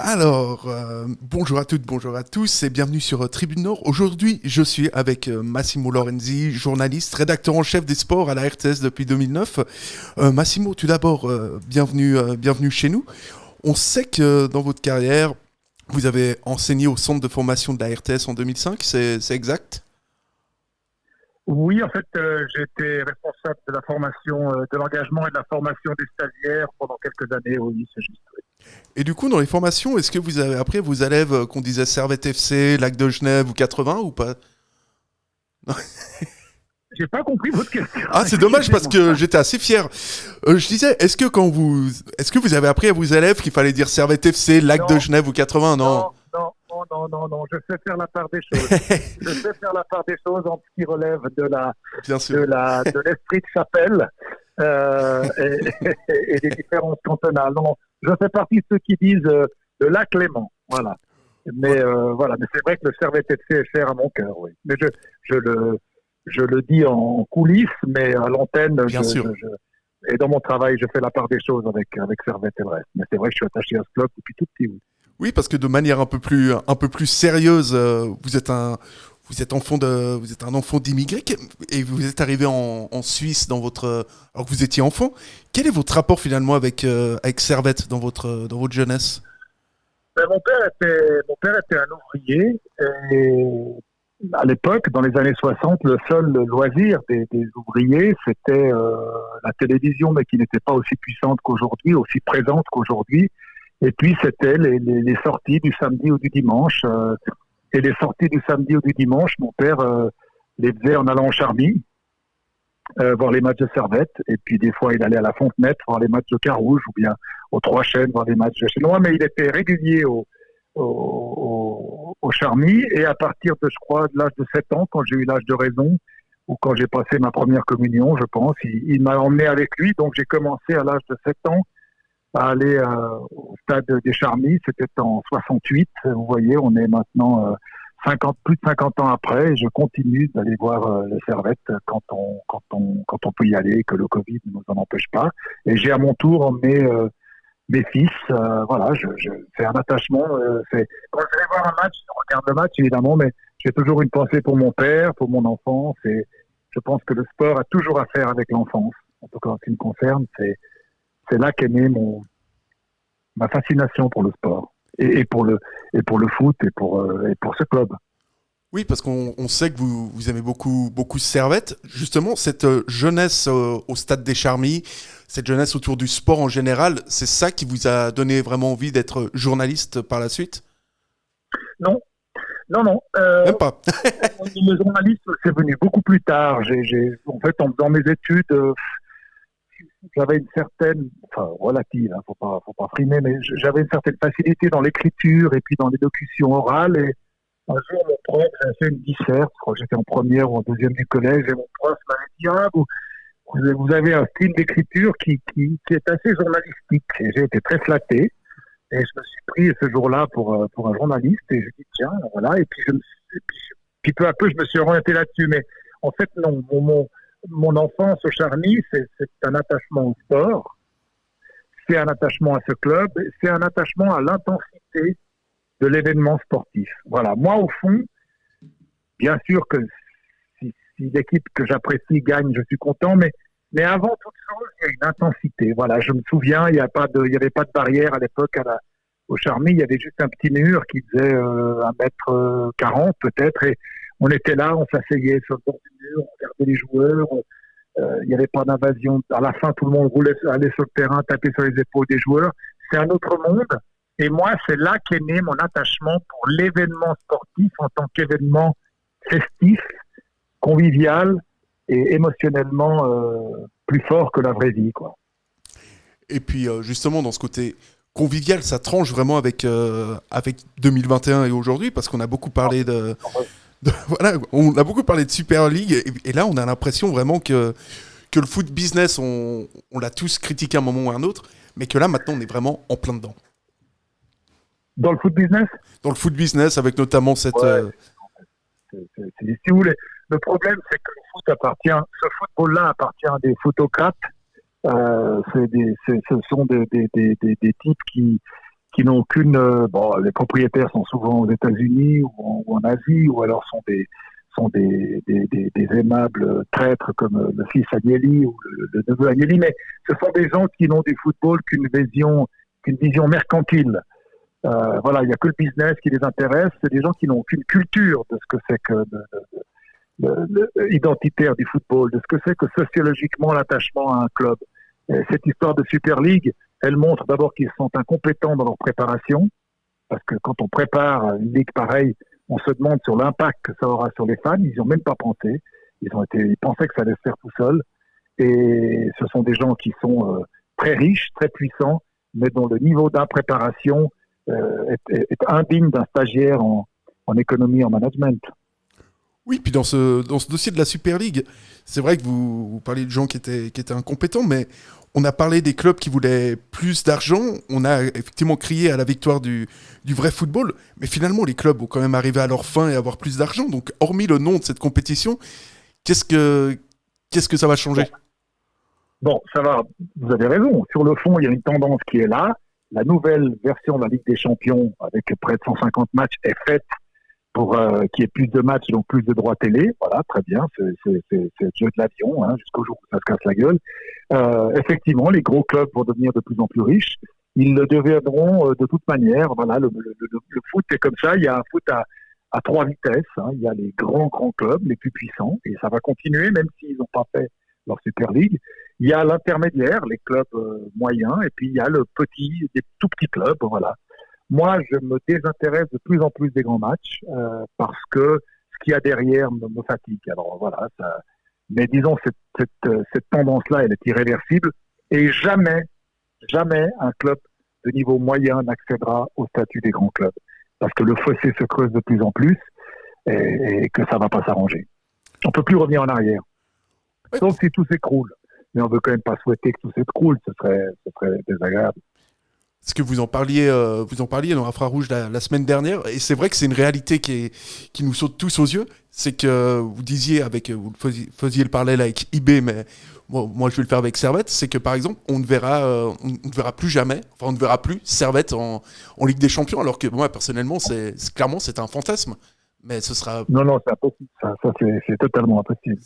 Alors, bonjour à toutes, bonjour à tous et bienvenue sur Tribune Nord. Aujourd'hui, je suis avec Massimo Lorenzi, journaliste, rédacteur en chef des sports à la RTS depuis 2009. Massimo, tout d'abord, bienvenue chez nous. On sait que dans votre carrière, vous avez enseigné au centre de formation de la RTS en 2005, c'est exact? Oui, en fait, j'étais responsable de la formation, de l'engagement et de la formation des stagiaires pendant quelques années. Oui, c'est juste. Oui. Et du coup, dans les formations, est-ce que vous avez appris à vos élèves qu'on disait Servette FC, Lac de Genève ou 80 ou pas? J'ai pas compris votre question. Ah, c'est dommage parce Excusez-moi. que j'étais assez fier. Je disais, est-ce que vous avez appris à vos élèves qu'il fallait dire Servette FC, Lac de Non, Genève ou 80? Non. non, non, non, non, non, non. Je sais faire la part des choses. Je sais faire la part des choses en ce qui relève Bien sûr. de l'esprit de chapelle et des différences cantonales. Non, je fais partie de ceux qui disent le lac Léman. Voilà. Ouais, Voilà. Mais c'est vrai que le Servette FC est cher à mon cœur. Oui. Mais je le je le dis en coulisses, mais à l'antenne, bien sûr. et dans mon travail, je fais la part des choses avec Servette et le reste. Mais c'est vrai que je suis attaché à ce club depuis tout petit. Oui. Oui, parce que de manière un peu plus sérieuse, vous êtes un enfant d'immigré et vous êtes arrivé en Suisse alors que vous étiez enfant. Quel est votre rapport finalement avec Servette dans votre jeunesse? Ben, mon père était un ouvrier et à l'époque, dans les années 60, le seul loisir des ouvriers, c'était la télévision, mais qui n'était pas aussi puissante qu'aujourd'hui, aussi présente qu'aujourd'hui. Et puis, c'était les sorties du samedi ou du dimanche. Et les sorties du samedi ou du dimanche, mon père les faisait en allant en Charmy, voir les matchs de Servette. Et puis, des fois, il allait à la Fontenette voir les matchs de Carouge ou bien aux Trois Chênes voir les matchs de Chinois. Mais il était régulier au Charmy. Et à partir de, je crois, de l'âge de 7 ans, quand j'ai eu l'âge de raison, ou quand j'ai passé ma première communion, je pense, il m'a emmené avec lui. Donc, j'ai commencé à l'âge de 7 ans à aller au stade des Charmilles. C'était en 68. Vous voyez, on est maintenant plus de 50 ans après et je continue d'aller voir le Servette quand on peut y aller, que le Covid ne nous en empêche pas. Et j'ai à mon tour emmené mes fils. Voilà, c'est un attachement. Quand je vais voir un match, je regarde le match évidemment, mais j'ai toujours une pensée pour mon père, pour mon enfance. Et je pense que le sport a toujours à faire avec l'enfance. En tout cas, en ce qui me concerne, c'est là qu'est née ma fascination pour le sport et pour le foot et pour ce club. Oui, parce qu'on sait que vous aimez beaucoup Servette. Justement, cette jeunesse au stade des Charmilles, cette jeunesse autour du sport en général, c'est ça qui vous a donné vraiment envie d'être journaliste par la suite? Non, non, non. Même pas. Le journalisme, c'est venu beaucoup plus tard. En fait, en faisant mes études, j'avais une certaine, enfin relative, hein, faut pas frimer, mais j'avais une certaine facilité dans l'écriture et puis dans l'élocution orale. Et un jour, mon prof, j'avais fait une dissert, je crois que j'étais en première ou en deuxième du collège, et mon prof m'avait dit, ah, vous avez un style d'écriture qui est assez journalistique. Et j'ai été très flatté. Et je me suis pris ce jour-là pour un journaliste. Et je dis, tiens, voilà. Et puis, puis peu à peu, je me suis orienté là-dessus. Mais en fait, non. Mon enfance au Charny, c'est un attachement au sport. C'est un attachement à ce club. C'est un attachement à l'intensité de l'événement sportif. Voilà. Moi, au fond, bien sûr que si l'équipe que j'apprécie gagne, je suis content, mais avant toute chose, il y a une intensité. Voilà, je me souviens, il n'y avait pas de barrière à l'époque au Charmy, il y avait juste un petit mur qui faisait 1 m 40 peut-être, et on était là, on s'asseyait sur le bord du mur, on regardait les joueurs, il n'y avait pas d'invasion. À la fin, tout le monde roulait, allait sur le terrain, tapait sur les épaules des joueurs. C'est un autre monde. Et moi, c'est là qu'est né mon attachement pour l'événement sportif en tant qu'événement festif, convivial et émotionnellement plus fort que la vraie vie, quoi. Et puis justement, dans ce côté convivial, ça tranche vraiment avec 2021 et aujourd'hui, parce qu'on a beaucoup parlé voilà, on a beaucoup parlé de Super League, et là, on a l'impression vraiment que le foot business, on l'a tous critiqué à un moment ou à un autre, mais que là, maintenant, on est vraiment en plein dedans. Dans le foot business, Dans le foot business, avec notamment cette... ouais, si vous voulez, le problème, c'est que ce football-là appartient à des photocrates. Ce sont des types qui n'ont aucune. Bon, les propriétaires sont souvent aux États-Unis ou en Asie, ou alors sont des aimables traîtres comme le fils Agnelli ou le neveu Agnelli, mais ce sont des gens qui n'ont du football qu'une vision mercantile. Voilà, il n'y a que le business qui les intéresse. C'est des gens qui n'ont aucune culture de ce que c'est que identitaire du football, de ce que c'est que sociologiquement l'attachement à un club. Et cette histoire de Super League, elle montre d'abord qu'ils sont incompétents dans leur préparation, parce que quand on prépare une ligue pareille, on se demande sur l'impact que ça aura sur les fans. Ils n'y ont même pas pensé. Ils pensaient que ça allait se faire tout seul. Et ce sont des gens qui sont très riches, très puissants, mais dont le niveau d'impréparation est indigne d'un stagiaire en économie, en management. Oui, puis dans ce dossier de la Super League, c'est vrai que vous parlez de gens qui étaient incompétents, mais on a parlé des clubs qui voulaient plus d'argent, on a effectivement crié à la victoire du vrai football, mais finalement les clubs vont quand même arriver à leur fin et avoir plus d'argent, donc hormis le nom de cette compétition, qu'est-ce que ça va changer ? Bon, ça va, vous avez raison, sur le fond il y a une tendance qui est là, la nouvelle version de la Ligue des Champions avec près de 150 matchs est faite pour qu'il y ait plus de matchs, donc plus de droits télé. Voilà, très bien, c'est le jeu de l'avion, hein, jusqu'au jour où ça se casse la gueule. Effectivement, les gros clubs vont devenir de plus en plus riches. Ils le deviendront de toute manière. Voilà, le foot est comme ça. Il y a un foot à trois vitesses. Hein. Il y a les grands clubs, les plus puissants, et ça va continuer, même s'ils n'ont pas fait leur Super League. Il y a l'intermédiaire, les clubs moyens, et puis il y a des tout petits clubs. Voilà. Moi, je me désintéresse de plus en plus des grands matchs parce que ce qu'il y a derrière me fatigue. Alors voilà, mais disons cette tendance-là, elle est irréversible et jamais un club de niveau moyen n'accédera au statut des grands clubs parce que le fossé se creuse de plus en plus et que ça ne va pas s'arranger. On ne peut plus revenir en arrière, sauf si tout s'écroule. Mais on ne veut quand même pas souhaiter que tout s'écroule, ce serait désagréable. Est-ce que vous en parliez dans Infrarouge la semaine dernière, et c'est vrai que c'est une réalité qui nous saute tous aux yeux, c'est que vous disiez, vous faisiez le parallèle avec eBay, mais moi je vais le faire avec Servette, c'est que par exemple on ne verra plus jamais, enfin on ne verra plus Servette en Ligue des Champions, alors que moi personnellement clairement c'est un fantasme, mais ce sera... Non, c'est impossible, ça c'est totalement impossible.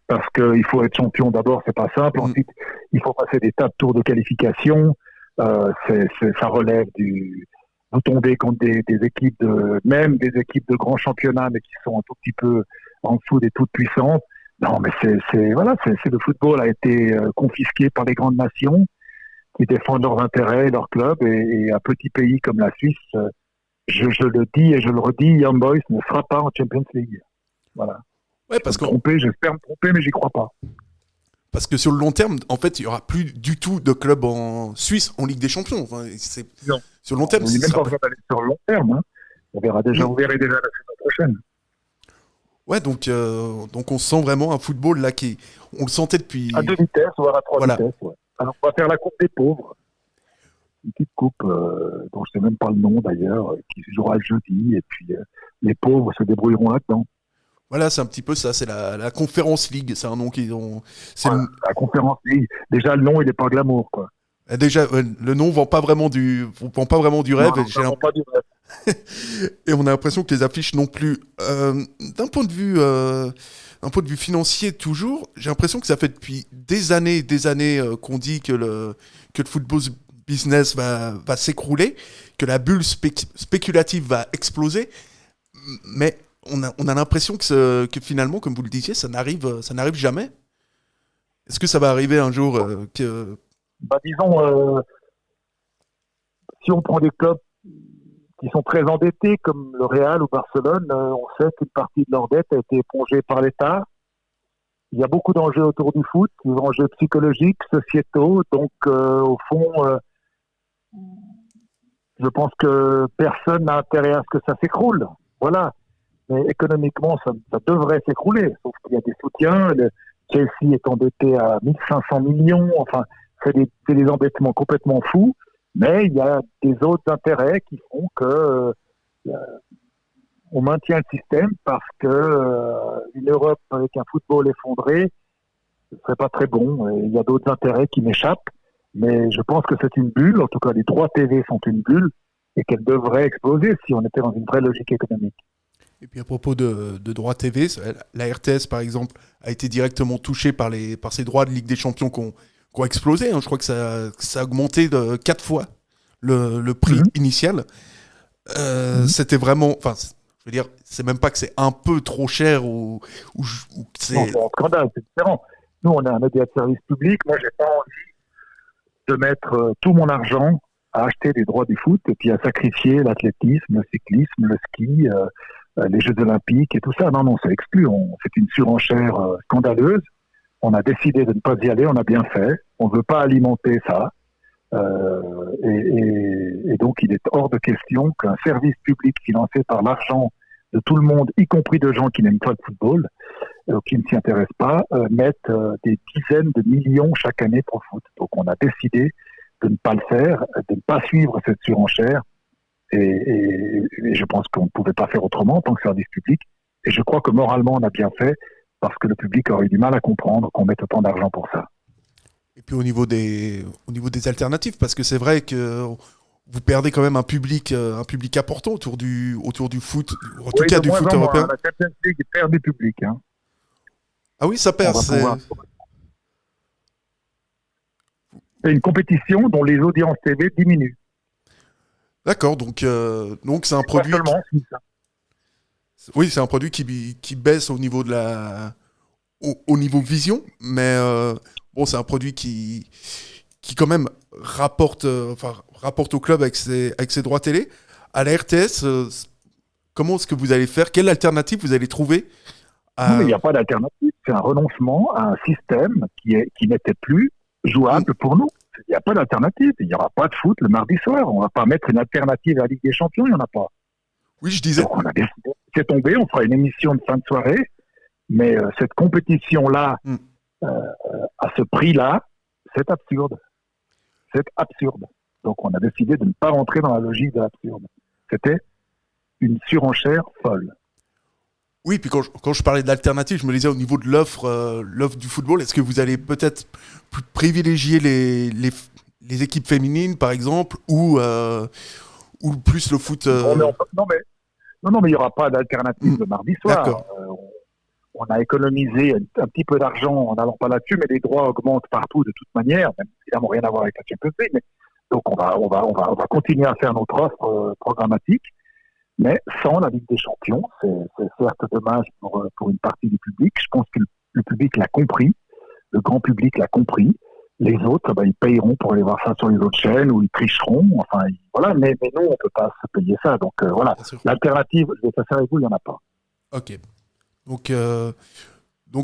Parce qu'il faut être champion d'abord, c'est pas simple, ensuite il faut passer des tas de tours de qualification. Ça relève vous tombez contre des équipes même des équipes de grands championnats mais qui sont un tout petit peu en dessous des toutes puissantes. Non, mais le football a été confisqué par les grandes nations qui défendent leurs intérêts, leurs clubs, et un petit pays comme la Suisse, je le dis et je le redis, Young Boys ne sera pas en Champions League. Voilà. Ouais, j'espère me tromper, mais j'y crois pas. Parce que sur le long terme, en fait, il n'y aura plus du tout de club en Suisse en Ligue des Champions. Enfin, non. Sur le long terme, on n'est même pas besoin d'aller sur le long terme. Hein. Vous verrez déjà la saison prochaine. Ouais, donc on sent vraiment un football là on le sentait depuis... À 2 vitesses, voire à 3 vitesses. Ouais. Alors, on va faire la Coupe des pauvres. Une petite coupe dont je ne sais même pas le nom d'ailleurs, qui se jouera le jeudi. Et puis, les pauvres se débrouilleront là-dedans. Voilà, c'est un petit peu ça, c'est la Conference League, c'est un nom qu'ils ont... La Conference League, déjà le nom il n'est pas glamour quoi. Déjà, le nom vend pas vraiment du rêve. Non, vend pas du rêve. Et on a l'impression que les affiches non plus. D'un point de vue financier toujours, j'ai l'impression que ça fait depuis des années qu'on dit que le football business va s'écrouler, que la bulle spéculative va exploser, mais on a l'impression que finalement, comme vous le disiez, ça n'arrive jamais. Est-ce que ça va arriver un jour disons, si on prend des clubs qui sont très endettés, comme le Real ou Barcelone, on sait qu'une partie de leur dette a été épongée par l'État. Il y a beaucoup d'enjeux autour du foot, des enjeux psychologiques, sociétaux. Donc, au fond, je pense que personne n'a intérêt à ce que ça s'écroule. Voilà. Mais économiquement, ça devrait s'écrouler. Sauf qu'il y a des soutiens. Le Chelsea est endetté à 1500 millions. Enfin, c'est des endettements complètement fous. Mais il y a des autres intérêts qui font que on maintient le système parce que une Europe avec un football effondré, ce serait pas très bon. Et il y a d'autres intérêts qui m'échappent. Mais je pense que c'est une bulle, en tout cas les droits TV sont une bulle, et qu'elle devrait exploser si on était dans une vraie logique économique. Et puis à propos de droits TV, la RTS par exemple a été directement touchée par ces droits de Ligue des Champions qui ont explosé. Hein. Je crois que ça a augmenté de 4 fois le prix initial. C'était vraiment, enfin, je veux dire, c'est même pas que c'est un peu trop cher ou que c'est. Non, c'est un scandale, c'est différent. Nous, on est un média de service public. Moi, j'ai pas envie de mettre tout mon argent à acheter des droits du foot et puis à sacrifier l'athlétisme, le cyclisme, le ski, les Jeux Olympiques et tout ça. Non, c'est exclu. C'est une surenchère scandaleuse. On a décidé de ne pas y aller. On a bien fait. On ne veut pas alimenter ça. Et donc, il est hors de question qu'un service public financé par l'argent de tout le monde, y compris de gens qui n'aiment pas le football, qui ne s'y intéressent pas, mette des dizaines de millions chaque année pour le foot. Donc, on a décidé de ne pas le faire, de ne pas suivre cette surenchère. Et je pense qu'on ne pouvait pas faire autrement en tant que service public. Et je crois que moralement, on a bien fait parce que le public aurait eu du mal à comprendre qu'on mette autant d'argent pour ça. Et puis au niveau des alternatives, parce que c'est vrai que vous perdez quand même un public important autour du foot, en tout cas du foot européen. La Champions League perd du public. Hein. Ah oui, ça perd. C'est une compétition dont les audiences TV diminuent. D'accord, donc c'est un produit. Pas seulement, c'est ça. Oui, c'est un produit qui baisse au niveau au niveau vision, mais bon, c'est un produit qui quand même rapporte au club avec ses droits télé. À la RTS, comment est-ce que vous allez faire? Quelle alternative vous allez trouver Non, mais il n'y a pas d'alternative. C'est un renoncement à un système qui n'était plus jouable pour nous. Il n'y a pas d'alternative. Il n'y aura pas de foot le mardi soir. On ne va pas mettre une alternative à la Ligue des Champions. Il n'y en a pas. Oui, je disais. Donc on a décidé. C'est tombé. On fera une émission de fin de soirée. Mais cette compétition-là, à ce prix-là, c'est absurde. C'est absurde. Donc on a décidé de ne pas rentrer dans la logique de l'absurde. C'était une surenchère folle. Oui, puis quand je parlais de l'alternative, je me disais au niveau de l'offre du football, est-ce que vous allez peut-être privilégier les équipes féminines, par exemple, ou plus le foot Non, mais il n'y aura pas d'alternative le mardi soir. D'accord. On a économisé un petit peu d'argent en n'allant pas là-dessus, mais les droits augmentent partout de toute manière, même évidemment rien à voir avec la Champions League. Mais donc on va continuer à faire notre offre programmatique, mais sans la Ligue des Champions. C'est certes dommage pour une partie du public. Je pense que le public l'a compris, le grand public l'a compris. Les autres, ils payeront pour aller voir ça sur les autres chaînes ou ils tricheront. Enfin, voilà. Mais nous, on ne peut pas se payer ça. Donc voilà. L'alternative, je vais faire ça avec vous, il n'y en a pas. Ok. Donc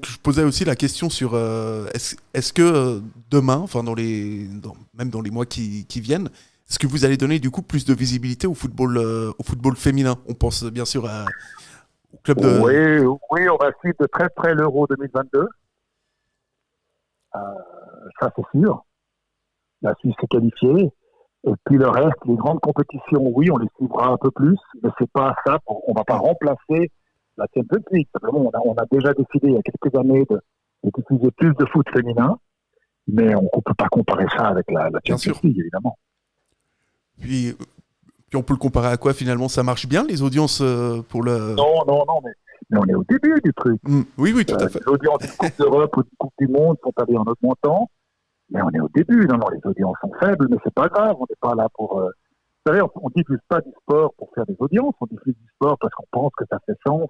je posais aussi la question sur est-ce que demain, enfin même dans les mois qui viennent, est-ce que vous allez donner du coup plus de visibilité au football féminin? On pense bien sûr au club de. Oui, on va suivre de très près l'Euro 2022. Ça c'est sûr. La Suisse est qualifiée. Et puis le reste, les grandes compétitions, oui, on les suivra un peu plus, mais c'est pas ça. On va pas remplacer la Champions League. Simplement, on a déjà décidé il y a quelques années de diffuser plus de foot féminin, mais on ne peut pas comparer ça avec la Champions League, évidemment. Puis on peut le comparer à quoi finalement? Ça marche bien les audiences pour le. Non, mais on est au début du truc. Oui, tout à fait. Les audiences de Coupe d'Europe ou de Coupe du Monde sont allées en augmentant, mais on est au début. Non, les audiences sont faibles, mais c'est pas grave. On n'est pas là pour. Vous savez, on diffuse pas du sport pour faire des audiences. On diffuse du sport parce qu'on pense que ça fait sens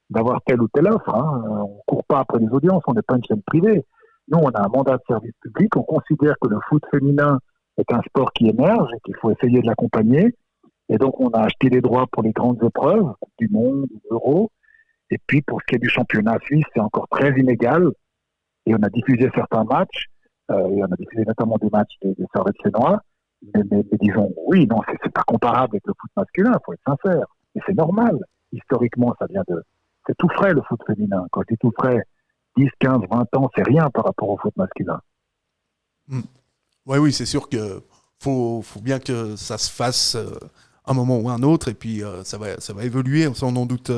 d'avoir telle ou telle offre. Hein. On court pas après les audiences. On n'est pas une chaîne privée. Nous, on a un mandat de service public. On considère que le foot féminin est un sport qui émerge et qu'il faut essayer de l'accompagner. Et donc, on a acheté les droits pour les grandes épreuves, Coupe du Monde, l'Euro. Et puis, pour ce qui est du championnat suisse, c'est encore très inégal. Et on a diffusé certains matchs. Et on a diffusé notamment des matchs des Sœurs Sénois. Mais disons, oui, non, c'est pas comparable avec le foot masculin, il faut être sincère. Et c'est normal. Historiquement, c'est tout frais, le foot féminin. Quand je dis tout frais, 10, 15, 20 ans, c'est rien par rapport au foot masculin. Oui, c'est sûr que faut bien que ça se fasse un moment ou un autre, et puis ça va évoluer, ça on n'en doute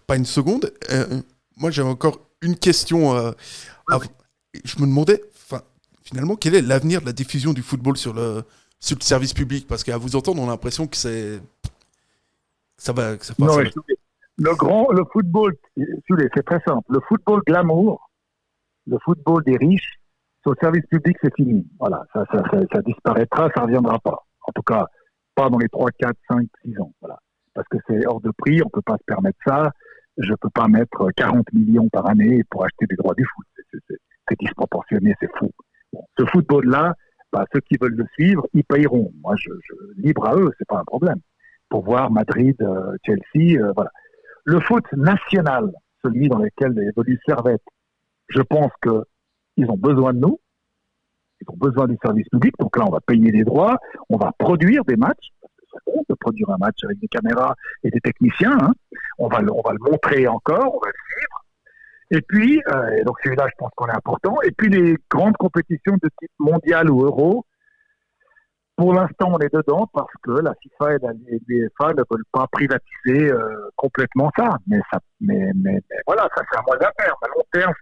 pas une seconde. Moi, j'avais encore une question. Je me demandais, finalement, quel est l'avenir de la diffusion du football sur le service public? Parce qu'à vous entendre, on a l'impression que Non, le football, c'est très simple. Le football glamour, le football des riches, sur le service public, c'est fini. Voilà, ça disparaîtra, ça ne reviendra pas. En tout cas, pas dans les 3, 4, 5, 6 ans. Voilà. Parce que c'est hors de prix, on ne peut pas se permettre ça. Je ne peux pas mettre 40 millions par année pour acheter des droits du foot. C'est disproportionné, c'est fou. Bon, ce football-là, ceux qui veulent le suivre, ils payeront. Moi, libre à eux, c'est pas un problème. Pour voir Madrid, Chelsea, voilà. Le foot national, celui dans lequel évolue Servette, je pense qu'ils ont besoin de nous. Ils ont besoin du service public. Donc là, on va payer des droits, on va produire des matchs. Ça compte de produire un match avec des caméras et des techniciens. Hein. On va le montrer encore, on va le suivre. Et puis, donc celui-là, je pense qu'on est important. Et puis les grandes compétitions de type mondial ou euro, pour l'instant, on est dedans parce que la FIFA et la UEFA ne veulent pas privatiser complètement ça. Mais voilà, ça c'est un moyen à faire. À long terme,